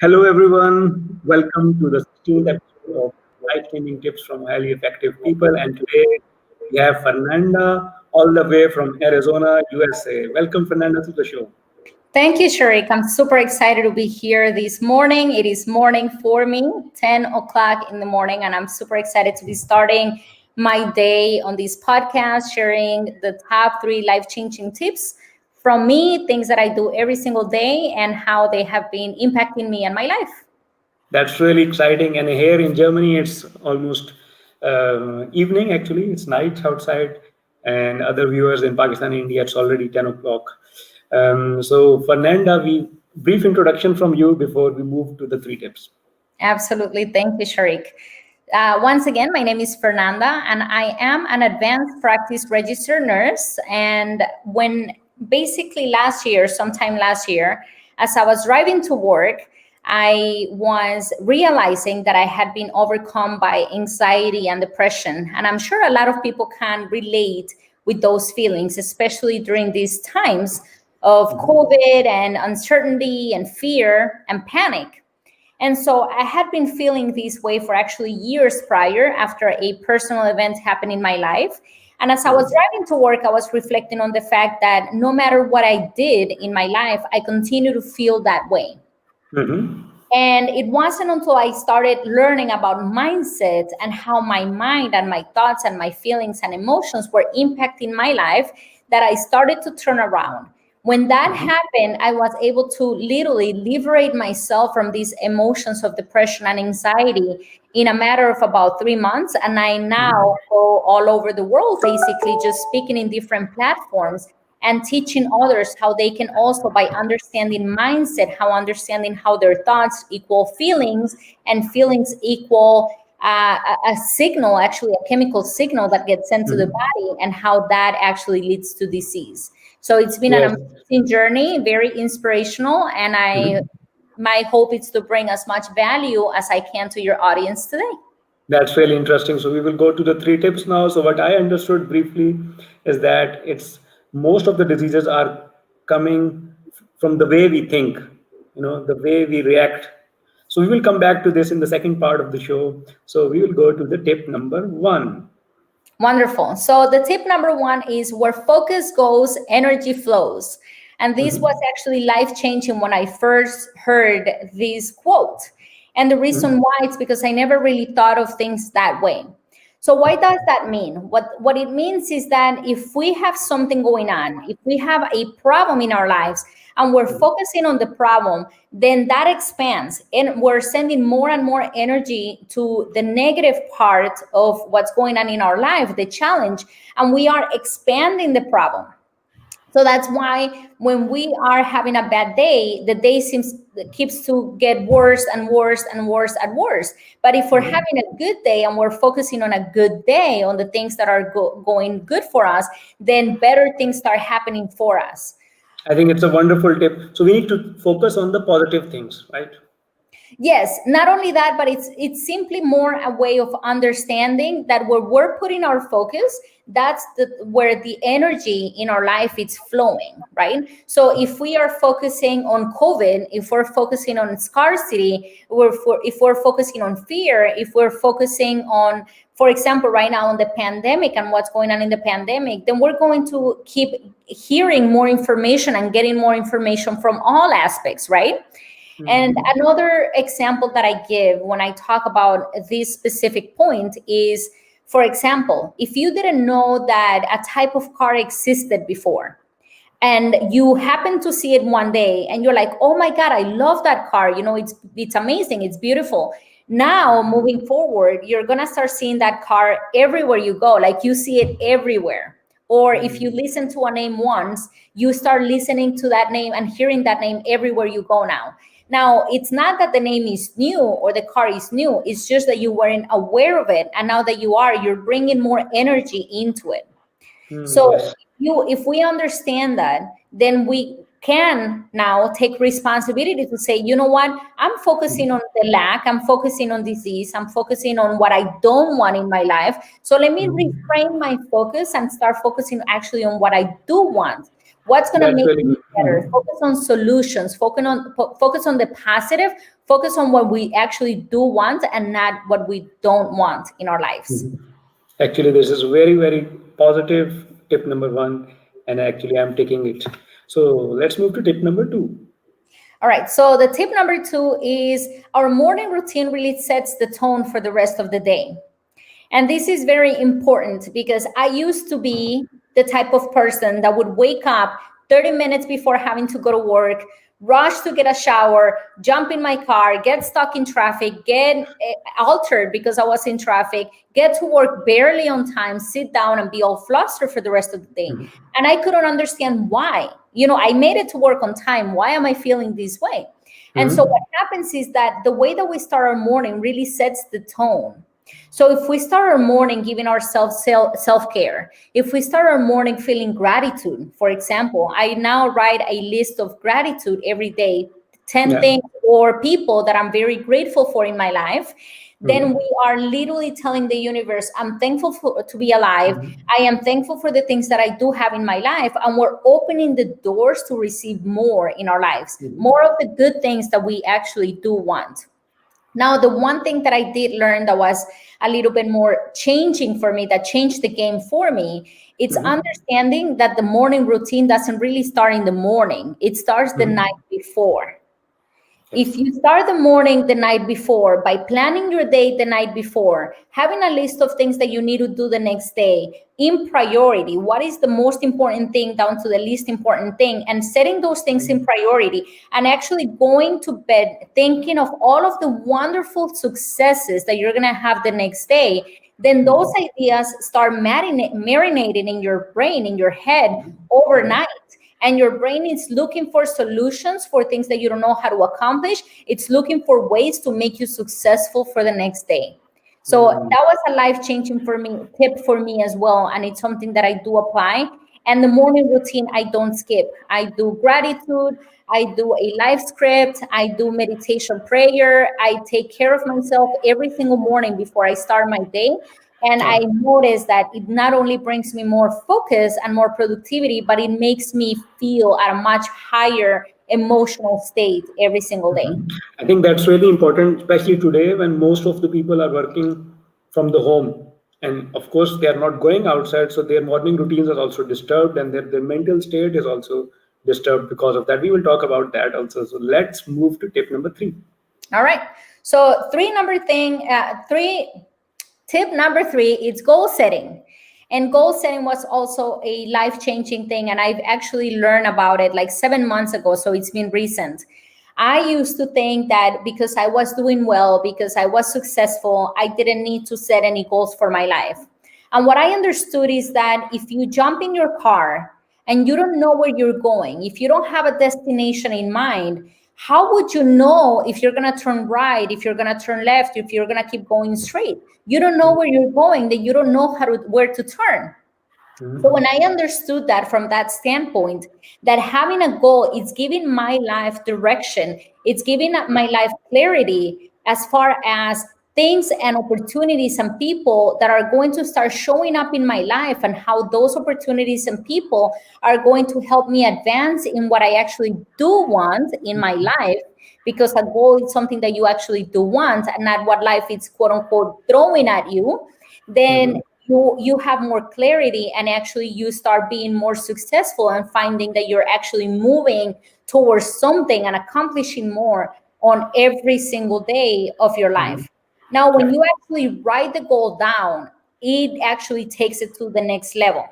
Hello, everyone. Welcome to the 16th episode of Life Changing Tips from Highly Effective People. And today we have Fernanda all the way from Arizona, USA. Welcome, Fernanda, to the show. Thank you, Sharik. I'm super excited to be here this morning. It is morning for me, 10 o'clock in the morning, and I'm super excited to be starting my day on this podcast, sharing the top 3 life-changing tips from me, things that I do every single day, and how they have been impacting me and my life. That's really exciting. And here in Germany, it's almost evening, actually. It's night outside. And other viewers in Pakistan, India, it's already 10 o'clock. So, Fernanda, brief introduction from you before we move to the three tips. Absolutely. Thank you, Sharik. Once again, my name is Fernanda, and I am an advanced practice registered nurse. And when basically sometime last year, as I was driving to work, I was realizing that I had been overcome by anxiety and depression. And I'm sure a lot of people can relate with those feelings, especially during these times of COVID and uncertainty and fear and panic. And so I had been feeling this way for actually years prior after a personal event happened in my life. And as I was driving to work, I was reflecting on the fact that no matter what I did in my life, I continue to feel that way. Mm-hmm. And it wasn't until I started learning about mindset and how my mind and my thoughts and my feelings and emotions were impacting my life that I started to turn around. When that happened, I was able to literally liberate myself from these emotions of depression and anxiety in a matter of about 3 months. And I now go all over the world, basically just speaking in different platforms and teaching others how they can also, by understanding mindset, understanding how their thoughts equal feelings and feelings equal a signal, actually a chemical signal that gets sent to the body, and how that actually leads to disease. So it's been an Yes. amazing journey, very inspirational, and my hope is to bring as much value as I can to your audience today. That's really interesting. So we will go to the three tips now. So what I understood briefly is that it's most of the diseases are coming from the way we think, the way we react. So we will come back to this in the second part of the show. So we will go to the tip number one. Wonderful. So the tip number 1 is where focus goes, energy flows. And this was actually life-changing when I first heard this quote. And the reason why is because I never really thought of things that way. So what does that mean? What it means is that if we have something going on, if we have a problem in our lives and we're focusing on the problem, then that expands and we're sending more and more energy to the negative part of what's going on in our life, the challenge, and we are expanding the problem. So that's why when we are having a bad day, the day keeps to get worse and worse and worse and worse. But if we're having a good day and we're focusing on a good day, on the things that are going good for us, then better things start happening for us. I think it's a wonderful tip. So we need to focus on the positive things, right? Yes, not only that, but it's simply more a way of understanding that where we're putting our focus, that's where the energy in our life is flowing, right? So if we are focusing on COVID, if we're focusing on scarcity, if we're focusing on fear, if we're focusing on, for example, right now on the pandemic and what's going on in the pandemic, then we're going to keep hearing more information and getting more information from all aspects, right? And another example that I give when I talk about this specific point is, for example, if you didn't know that a type of car existed before, and you happen to see it one day and you're like, oh my God, I love that car. It's amazing. It's beautiful. Now, moving forward, you're going to start seeing that car everywhere you go. Like you see it everywhere. Or if you listen to a name once, you start listening to that name and hearing that name everywhere you go now. Now, it's not that the name is new or the car is new. It's just that you weren't aware of it. And now that you are, you're bringing more energy into it. So Yes. if we understand that, then we can now take responsibility to say, you know what, I'm focusing on the lack, I'm focusing on disease, I'm focusing on what I don't want in my life. So let me reframe my focus and start focusing actually on what I do want. What's going to That's make really me good. better? Focus on solutions. Focus on the positive. Focus on what we actually do want and not what we don't want in our lives. Actually, this is very, very positive tip number one, and actually, I'm taking it. So let's move to tip number two. All right. So the tip number two is our morning routine really sets the tone for the rest of the day. And this is very important because I used to be the type of person that would wake up 30 minutes before having to go to work, rush to get a shower, jump in my car, get stuck in traffic, get altered because I was in traffic, get to work barely on time, sit down and be all flustered for the rest of the day. And I couldn't understand why. I made it to work on time. Why am I feeling this way? And so what happens is that the way that we start our morning really sets the tone. So if we start our morning giving ourselves self-care, if we start our morning feeling gratitude, for example, I now write a list of gratitude every day, 10 Yeah. things or people that I'm very grateful for in my life, then we are literally telling the universe, I'm thankful to be alive. I am thankful for the things that I do have in my life. And we're opening the doors to receive more in our lives, more of the good things that we actually do want. Now, the one thing that I did learn that was a little bit more changing for me, that changed the game for me, it's understanding that the morning routine doesn't really start in the morning. It starts the night before. If you start the morning the night before by planning your day the night before, having a list of things that you need to do the next day in priority, what is the most important thing down to the least important thing, and setting those things in priority, and actually going to bed thinking of all of the wonderful successes that you're going to have the next day, then those ideas start marinating in your brain, in your head overnight. And your brain is looking for solutions for things that you don't know how to accomplish. It's looking for ways to make you successful for the next day. So that was a life-changing tip for me as well. And it's something that I do apply. And the morning routine, I don't skip. I do gratitude. I do a life script. I do meditation prayer. I take care of myself every single morning before I start my day. And I notice that it not only brings me more focus and more productivity, but it makes me feel at a much higher emotional state every single day. I think that's really important, especially today when most of the people are working from the home. And of course, they are not going outside, so their morning routines are also disturbed, and their mental state is also disturbed because of that. We will talk about that also. So let's move to tip number three. All right. So tip number three is goal setting. And goal setting was also a life-changing thing. And I've actually learned about it like 7 months ago. So it's been recent. I used to think that because I was doing well, because I was successful, I didn't need to set any goals for my life. And what I understood is that if you jump in your car and you don't know where you're going, if you don't have a destination in mind, how would you know if you're going to turn right, if you're going to turn left, if you're going to keep going straight? You don't know where you're going, then you don't know where to turn. So when I understood that from that standpoint, that having a goal is giving my life direction, it's giving my life clarity as far as things and opportunities and people that are going to start showing up in my life, and how those opportunities and people are going to help me advance in what I actually do want in my life. Because a goal is something that you actually do want and not what life is quote unquote throwing at you, then you have more clarity, and actually you start being more successful and finding that you're actually moving towards something and accomplishing more on every single day of your life. Now, when you actually write the goal down, it actually takes it to the next level.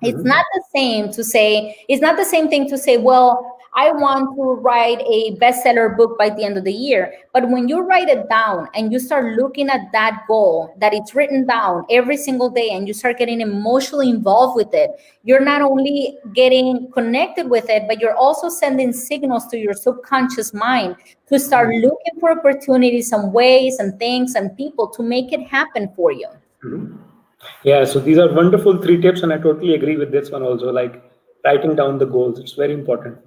It's not the same to say, it's not the same thing to say, well, I want to write a bestseller book by the end of the year. But when you write it down and you start looking at that goal, that it's written down every single day, and you start getting emotionally involved with it, you're not only getting connected with it, but you're also sending signals to your subconscious mind to start looking for opportunities and ways and things and people to make it happen for you. Yeah, so these are wonderful three tips, and I totally agree with this one also. Like writing down the goals, it's very important.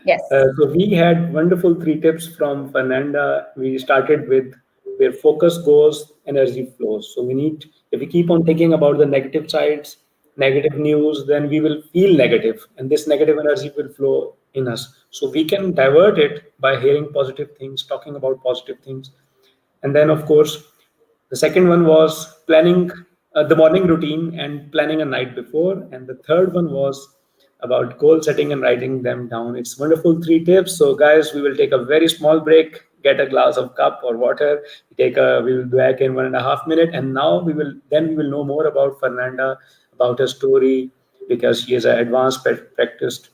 Yes. So we had wonderful three tips from Fernanda. We started with where focus goes, energy flows. So we need, if we keep on thinking about the negative sides, negative news, then we will feel negative, and this negative energy will flow in us. So we can divert it by hearing positive things, talking about positive things. And then, of course, the second one was planning the morning routine and planning a night before. And the third one was about goal setting and writing them down. It's wonderful three tips. So, guys, we will take a very small break, get a glass of cup or water. We will be back in 1.5 minutes. And now we will know more about Fernanda, about her story, because she is an advanced practiced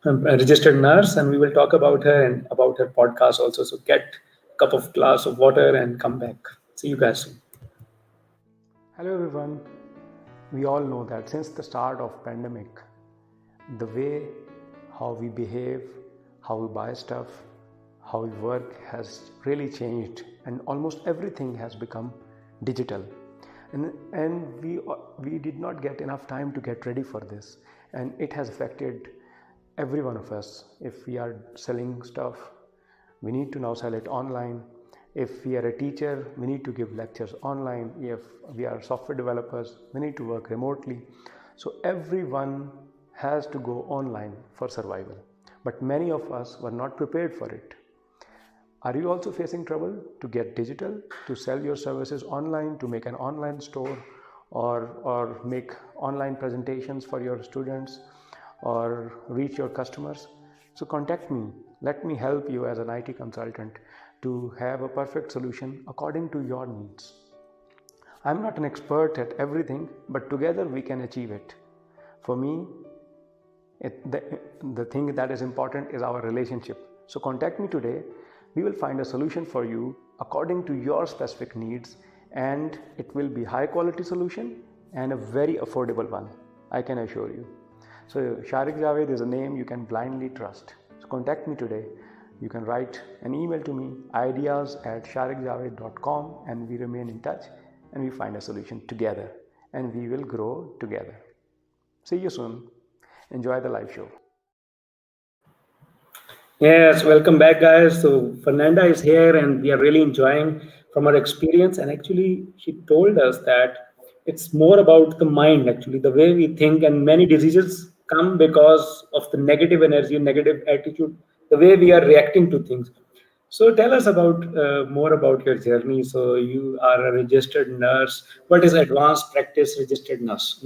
a registered nurse, and we will talk about her and about her podcast also. So get a cup of glass of water and come back. See you guys soon. Hello everyone. We all know that since the start of pandemic, the way how we behave, how we buy stuff, how we work has really changed, and almost everything has become digital. And we did not get enough time to get ready for this, and it has affected every one of us. If we are selling stuff, we need to now sell it online. If we are a teacher, we need to give lectures online. If we are software developers, we need to work remotely. So everyone has to go online for survival. But many of us were not prepared for it. Are you also facing trouble to get digital, to sell your services online, to make an online store, or make online presentations for your students, or reach your customers? So contact me. Let me help you as an IT consultant to have a perfect solution according to your needs. I'm not an expert at everything, but together we can achieve it. For me, the thing that is important is our relationship. So contact me today. We will find a solution for you according to your specific needs, and it will be high quality solution and a very affordable one, I can assure you. So Sharik Javed is a name you can blindly trust. So contact me today. You can write an email to me, ideas@sharikjaved.com, and we remain in touch and we find a solution together, and we will grow together. See you soon. Enjoy the live show. Yes, welcome back, guys. So Fernanda is here, and we are really enjoying from her experience. And actually, she told us that it's more about the mind, actually, the way we think, and many diseases come because of the negative energy, negative attitude, the way we are reacting to things. So tell us about more about your journey. So you are a registered nurse. What is advanced practice registered nurse?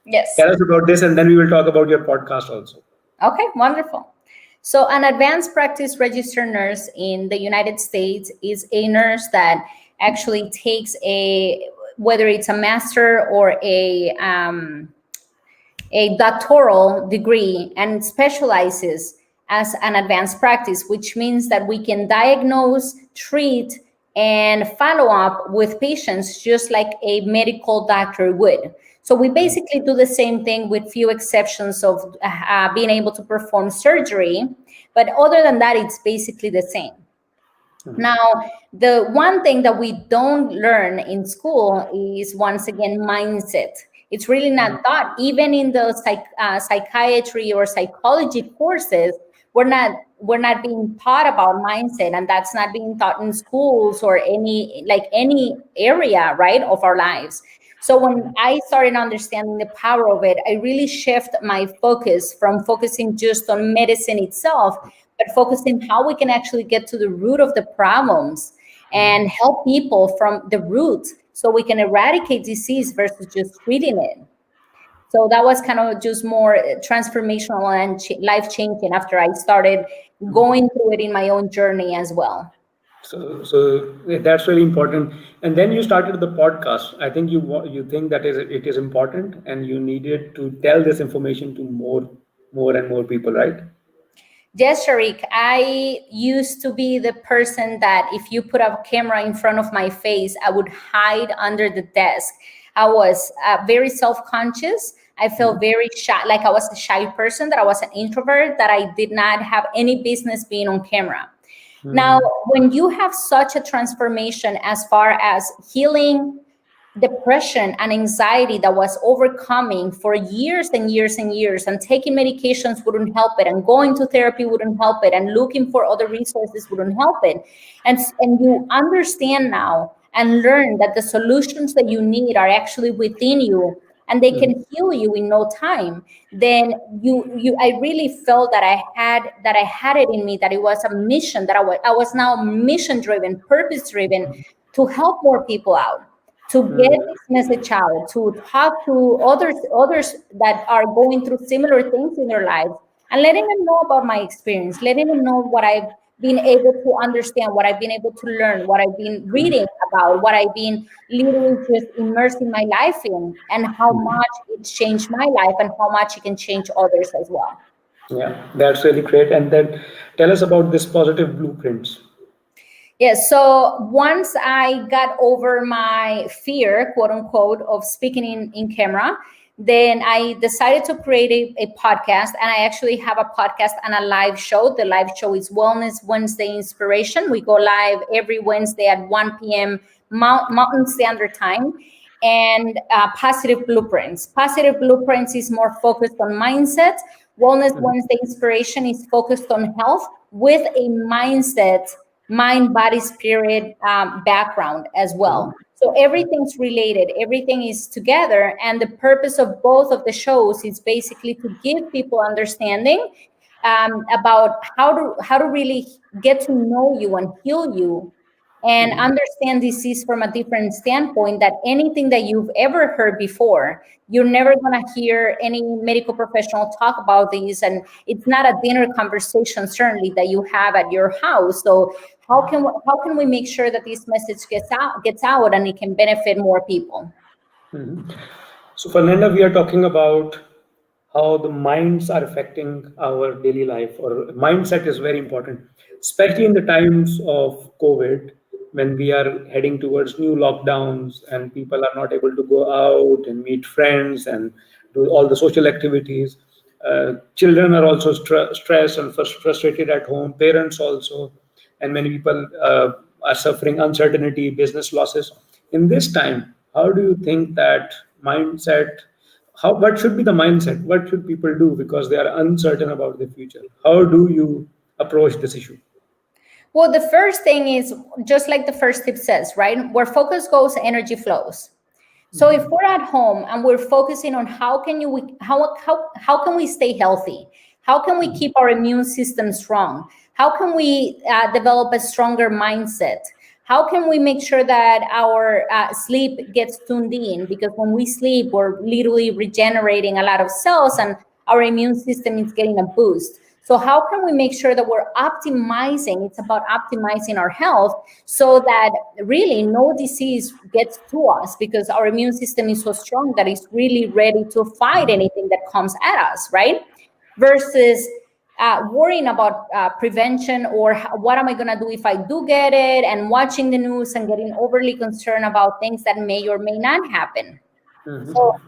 Yes. Tell us about this, and then we will talk about your podcast also. Okay, wonderful. So, an advanced practice registered nurse in the United States is a nurse that actually takes whether it's a master or a doctoral degree and specializes as an advanced practice, which means that we can diagnose, treat, and follow up with patients just like a medical doctor would. So we basically do the same thing with few exceptions of being able to perform surgery. But other than that, it's basically the same. Now, the one thing that we don't learn in school is, once again, mindset. It's really not taught. Even in the psychiatry or psychology courses, we're not being taught about mindset, and that's not being taught in schools or any area, right, of our lives. So when I started understanding the power of it, I really shift my focus from focusing just on medicine itself, but focusing how we can actually get to the root of the problems and help people from the root so we can eradicate disease versus just treating it. So that was kind of just more transformational and life changing after I started going through it in my own journey as well. So that's really important. And then you started the podcast. I think you think that it is important, and you needed to tell this information to more and more people, right? Yes, Sharik, I used to be the person that if you put a camera in front of my face, I would hide under the desk. I was very self-conscious. I felt very shy, like I was a shy person, that I was an introvert, that I did not have any business being on camera. Now, when you have such a transformation as far as healing depression and anxiety that was overcoming for years and years and years, and taking medications wouldn't help it, and going to therapy wouldn't help it, and looking for other resources wouldn't help it, and you understand now and learn that the solutions that you need are actually within you, and they can heal you in no time, then I really felt that I had it in me, that it was a mission, that I was now mission driven, purpose driven, to help more people out, to get this message out, to talk to others that are going through similar things in their lives, and letting them know about my experience, letting them know what I've been able to understand, what I've been able to learn, what I've been reading about, what I've been literally just immersing my life in, and how much it's changed my life and how much it can change others as well. Yeah, that's really great. And then tell us about this positive blueprints. Yes. So once I got over my fear, quote unquote, of speaking in camera, then I decided to create a podcast. And I actually have a podcast and a live show. The live show is Wellness Wednesday Inspiration. We go live every Wednesday at 1 p.m. Mountain Standard Time. And Positive Blueprints. Positive Blueprints is more focused on mindset. Wellness Wednesday Inspiration is focused on health with a mindset, mind, body, spirit background as well. So everything's related, everything is together. And the purpose of both of the shows is basically to give people understanding about how to really get to know you and heal you, and understand disease from a different standpoint, that anything that you've ever heard before, you're never going to hear any medical professional talk about these, and it's not a dinner conversation certainly that you have at your house. So how can we make sure that this message gets out and it can benefit more people? So, Fernanda, we are talking about how the minds are affecting our daily life, or mindset is very important, especially in the times of COVID, when we are heading towards new lockdowns and people are not able to go out and meet friends and do all the social activities. Children are also stressed and frustrated at home, parents also, and many people are suffering uncertainty, business losses. In this time, how do you think that mindset, what should be the mindset? What should people do because they are uncertain about the future? How do you approach this issue? Well, the first thing is just like the first tip says, right? Where focus goes, energy flows. So if we're at home and we're focusing on how can we stay healthy? How can we keep our immune system strong? How can we develop a stronger mindset? How can we make sure that our sleep gets tuned in? Because when we sleep, we're literally regenerating a lot of cells and our immune system is getting a boost. So how can we make sure that we're optimizing? It's about optimizing our health so that really no disease gets to us, because our immune system is so strong that it's really ready to fight anything that comes at us, right? Versus worrying about prevention, or what am I going to do if I do get it, and watching the news and getting overly concerned about things that may or may not happen. So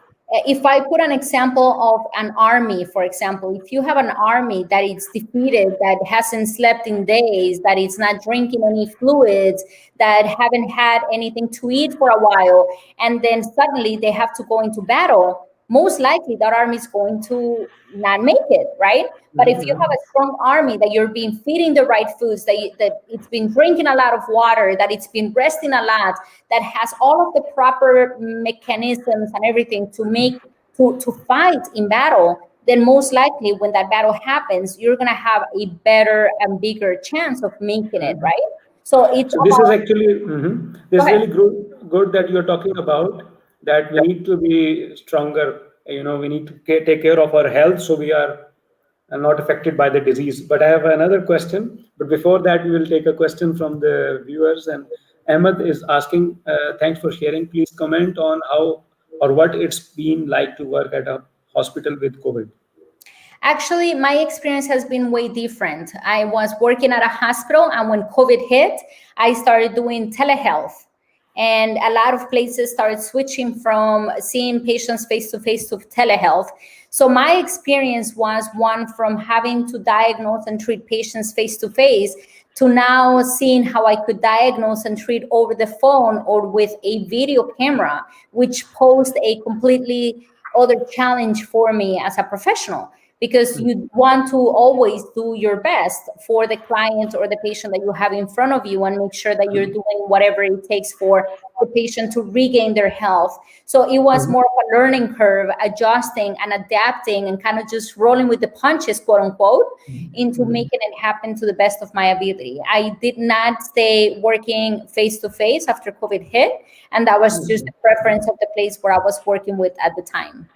if I put an example of an army, for example, if you have an army that is defeated, that hasn't slept in days, that is not drinking any fluids, that haven't had anything to eat for a while, and then suddenly they have to go into battle, most likely that army is going to not make it, right? But if you have a strong army, that you're being feeding the right foods, that it's been drinking a lot of water, that it's been resting a lot, that has all of the proper mechanisms and everything to fight in battle, then most likely when that battle happens, you're going to have a better and bigger chance of making it, right? So it's So this is about, actually this go is ahead. really good that you're talking about, that we need to be stronger. We need to take care of our health so we are not affected by the disease. But I have another question. But before that, we will take a question from the viewers. And Ahmed is asking, thanks for sharing. Please comment on how or what it's been like to work at a hospital with COVID. Actually, my experience has been way different. I was working at a hospital, and when COVID hit, I started doing telehealth. And a lot of places started switching from seeing patients face to face to telehealth. So my experience was one from having to diagnose and treat patients face to face to now seeing how I could diagnose and treat over the phone or with a video camera, which posed a completely other challenge for me as a professional. because you want to always do your best for the client or the patient that you have in front of you, and make sure that you're doing whatever it takes for the patient to regain their health. So it was more of a learning curve, adjusting and adapting and kind of just rolling with the punches, quote unquote, into making it happen to the best of my ability. I did not stay working face to face after COVID hit, and that was just the preference of the place where I was working with at the time.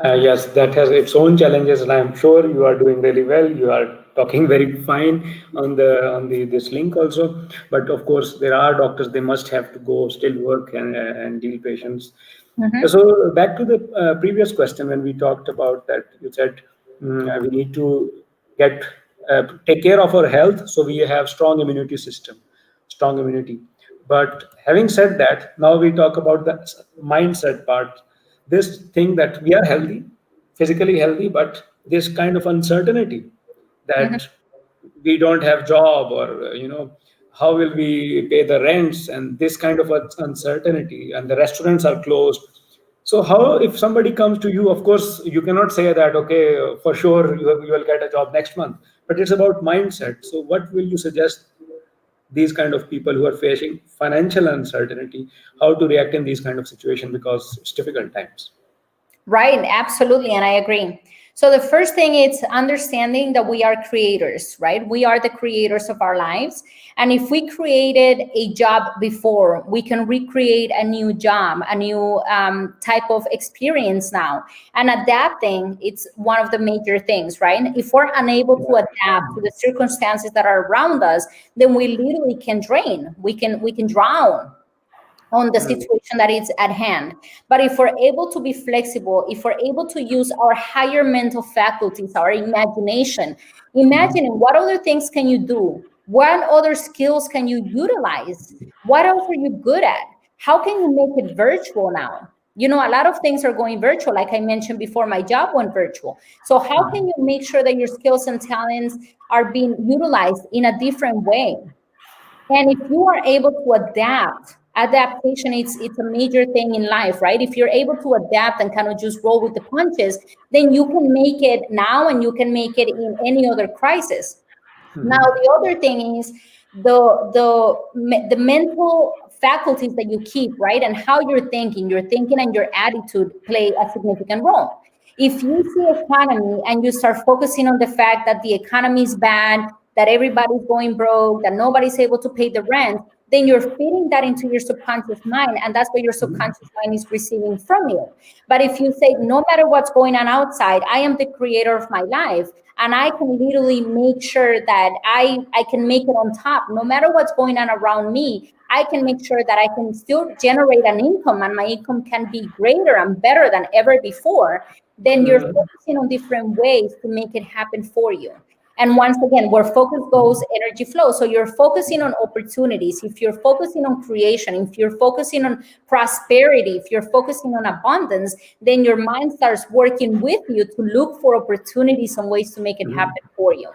Yes, that has its own challenges, and I'm sure you are doing really well. You are talking very fine on the this link also. But of course, there are doctors, they must have to go still work and deal patients. So back to the previous question, when we talked about that, you said we need to get take care of our health, so we have strong immunity system, strong immunity. But having said that, now we talk about the mindset part. This thing that we are healthy, physically healthy, but this kind of uncertainty that we don't have job, or how will we pay the rents, and this kind of uncertainty, and the restaurants are closed. So how, if somebody comes to you, of course you cannot say that, okay, for sure you will get a job next month, but it's about mindset. So what will you suggest these kind of people who are facing financial uncertainty, how to react in these kind of situation, because it's difficult times? Right, absolutely, and I agree. So the first thing is understanding that we are creators, right? We are the creators of our lives. And if we created a job before, we can recreate a new job, a new type of experience now. And adapting, it's one of the major things, right? If we're unable to adapt to the circumstances that are around us, then we literally can drain. We can drown on the situation that is at hand. But if we're able to be flexible, if we're able to use our higher mental faculties, our imagination, imagining what other things can you do? What other skills can you utilize? What else are you good at? How can you make it virtual now? You know, a lot of things are going virtual. Like I mentioned before, my job went virtual. So how can you make sure that your skills and talents are being utilized in a different way? And if you are able to adapt, adaptation, it's a major thing in life, right? If you're able to adapt and kind of just roll with the punches, then you can make it now and you can make it in any other crisis. Now, the other thing is the mental faculties that you keep, right? And how your thinking and your attitude play a significant role. If you see economy and you start focusing on the fact that the economy is bad, that everybody's going broke, that nobody's able to pay the rent, then you're feeding that into your subconscious mind, and that's what your subconscious mind is receiving from you. But if you say, no matter what's going on outside, I am the creator of my life, and I can literally make sure that I can make it on top, no matter what's going on around me, I can make sure that I can still generate an income, and my income can be greater and better than ever before, then you're focusing on different ways to make it happen for you. And once again, where focus goes, energy flows. So you're focusing on opportunities. If you're focusing on creation, if you're focusing on prosperity, if you're focusing on abundance, then your mind starts working with you to look for opportunities and ways to make it happen for you.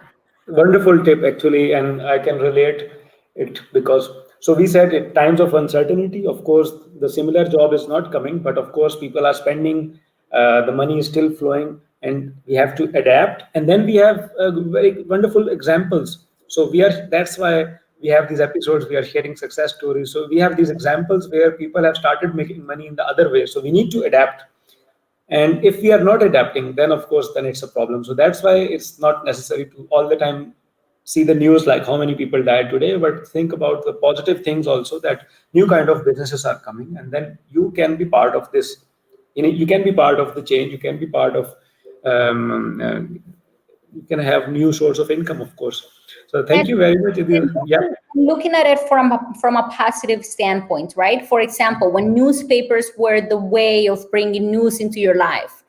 Wonderful tip, actually, and I can relate it, because so we said at times of uncertainty, of course, the similar job is not coming, but of course, people are spending, the money is still flowing, and we have to adapt. And then we have very wonderful examples. So that's why we have these episodes. We are sharing success stories. So we have these examples where people have started making money in the other way. So we need to adapt. And if we are not adapting, then of course, then it's a problem. So that's why it's not necessary to all the time see the news like how many people died today, but think about the positive things also, that new kind of businesses are coming, and then you can be part of this. You can be part of the change. You can be part of. You can have new source of income, of course. So thank you very much. Yeah. Looking at it from a positive standpoint, right? For example, when newspapers were the way of bringing news into your life,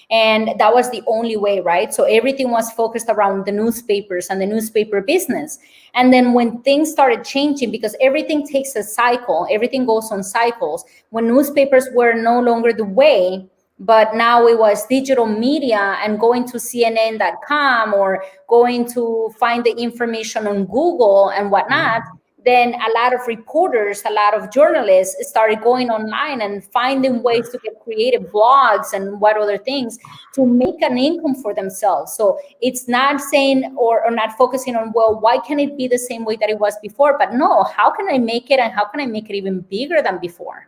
and that was the only way, right? So everything was focused around the newspapers and the newspaper business. And then when things started changing, because everything takes a cycle, everything goes on cycles. When newspapers were no longer the way, but now it was digital media and going to CNN.com or going to find the information on Google and whatnot, then a lot of reporters, a lot of journalists started going online and finding ways to get creative blogs and what other things to make an income for themselves. So it's not saying or not focusing on, well, why can it be the same way that it was before? But no, how can I make it, and how can I make it even bigger than before?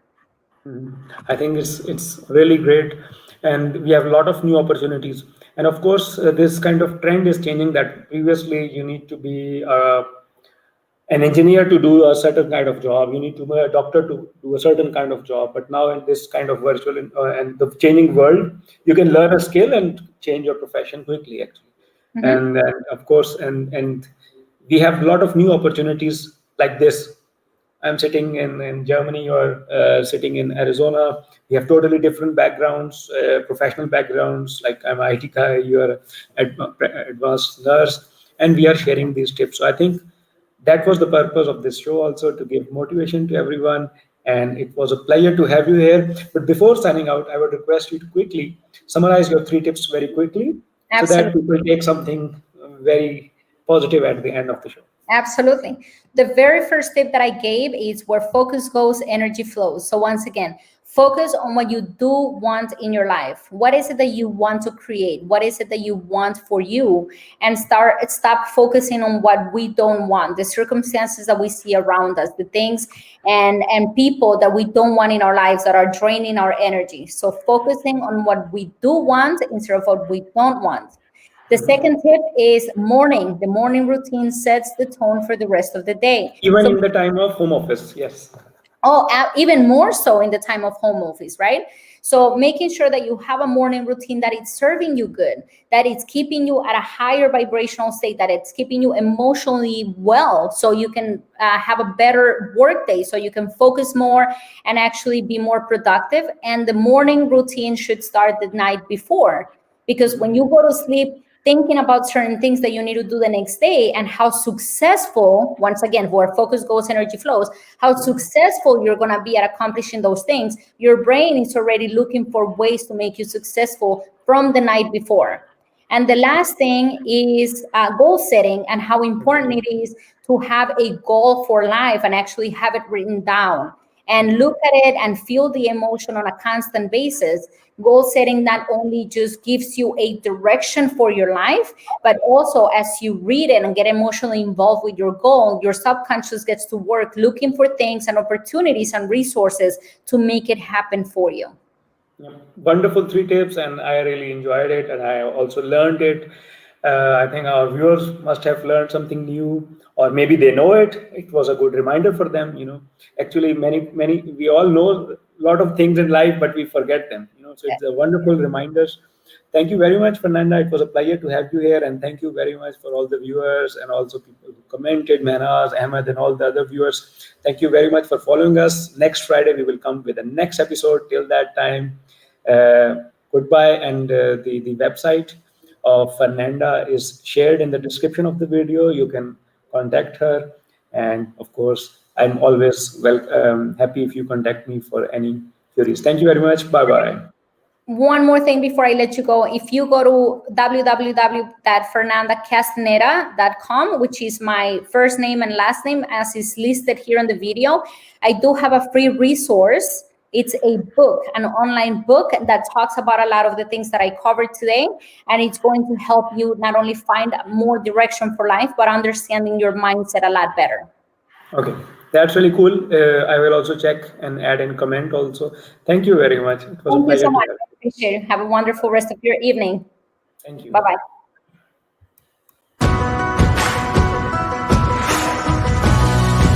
I think it's really great, and we have a lot of new opportunities. And of course, this kind of trend is changing. That previously you need to be an engineer to do a certain kind of job. You need to be a doctor to do a certain kind of job. But now in this kind of virtual and the changing world, you can learn a skill and change your profession quickly, actually. And of course, and we have a lot of new opportunities like this. I'm sitting in Germany, or sitting in Arizona. We have totally different backgrounds, professional backgrounds. Like I'm an IT guy, you're an advanced nurse, and we are sharing these tips. So I think that was the purpose of this show, also to give motivation to everyone. And it was a pleasure to have you here. But before signing out, I would request you to quickly summarize your 3 tips very quickly, so that Absolutely. people take something very positive at the end of the show. Absolutely. The very first tip that I gave is where focus goes, energy flows. So once again, focus on what you do want in your life. What is it that you want to create? What is it that you want for you? And stop focusing on what we don't want, the circumstances that we see around us, the things and people that we don't want in our lives that are draining our energy. So focusing on what we do want instead of what we don't want. The second tip is morning. The morning routine sets the tone for the rest of the day. Even So, in the time of home office, yes. even more so in the time of home office, right? So making sure that you have a morning routine that it's serving you good, that it's keeping you at a higher vibrational state, that it's keeping you emotionally well, so you can have a better work day, so you can focus more and actually be more productive. And the morning routine should start the night before, because when you go to sleep thinking about certain things that you need to do the next day, and how successful, once again, where focus goes, energy flows, how successful you're going to be at accomplishing those things, your brain is already looking for ways to make you successful from the night before. And the last thing is goal setting, and how important it is to have a goal for life and actually have it written down and look at it and feel the emotion on a constant basis. Goal setting not only just gives you a direction for your life, but also as you read it and get emotionally involved with your goal, your subconscious gets to work looking for things and opportunities and resources to make it happen for you. Yeah. Wonderful 3 tips, and I really enjoyed it, and I also learned it. I think our viewers must have learned something new, or maybe they know it. It was a good reminder for them. Actually, many we all know a lot of things in life, but we forget them. So it's a wonderful reminders. Thank you very much, Fernanda. It was a pleasure to have you here, and thank you very much for all the viewers and also people who commented, Manaz, Ahmed, and all the other viewers. Thank you very much for following us. Next Friday, we will come with the next episode. Till that time, goodbye. And the website of Fernanda is shared in the description of the video. You can contact her, and of course, I'm always happy if you contact me for any queries. Thank you very much. Bye bye. One more thing before I let you go. If you go to www.fernandacastaneda.com, which is my first name and last name as is listed here in the video, I do have a free resource. It's a book, an online book that talks about a lot of the things that I covered today. And it's going to help you not only find more direction for life, but understanding your mindset a lot better. Okay, that's really cool. I will also check and add and comment also. Thank you very much. It was a Thank you pleasure so to much. have you. Appreciate it. Have a wonderful rest of your evening. Thank you. Bye-bye.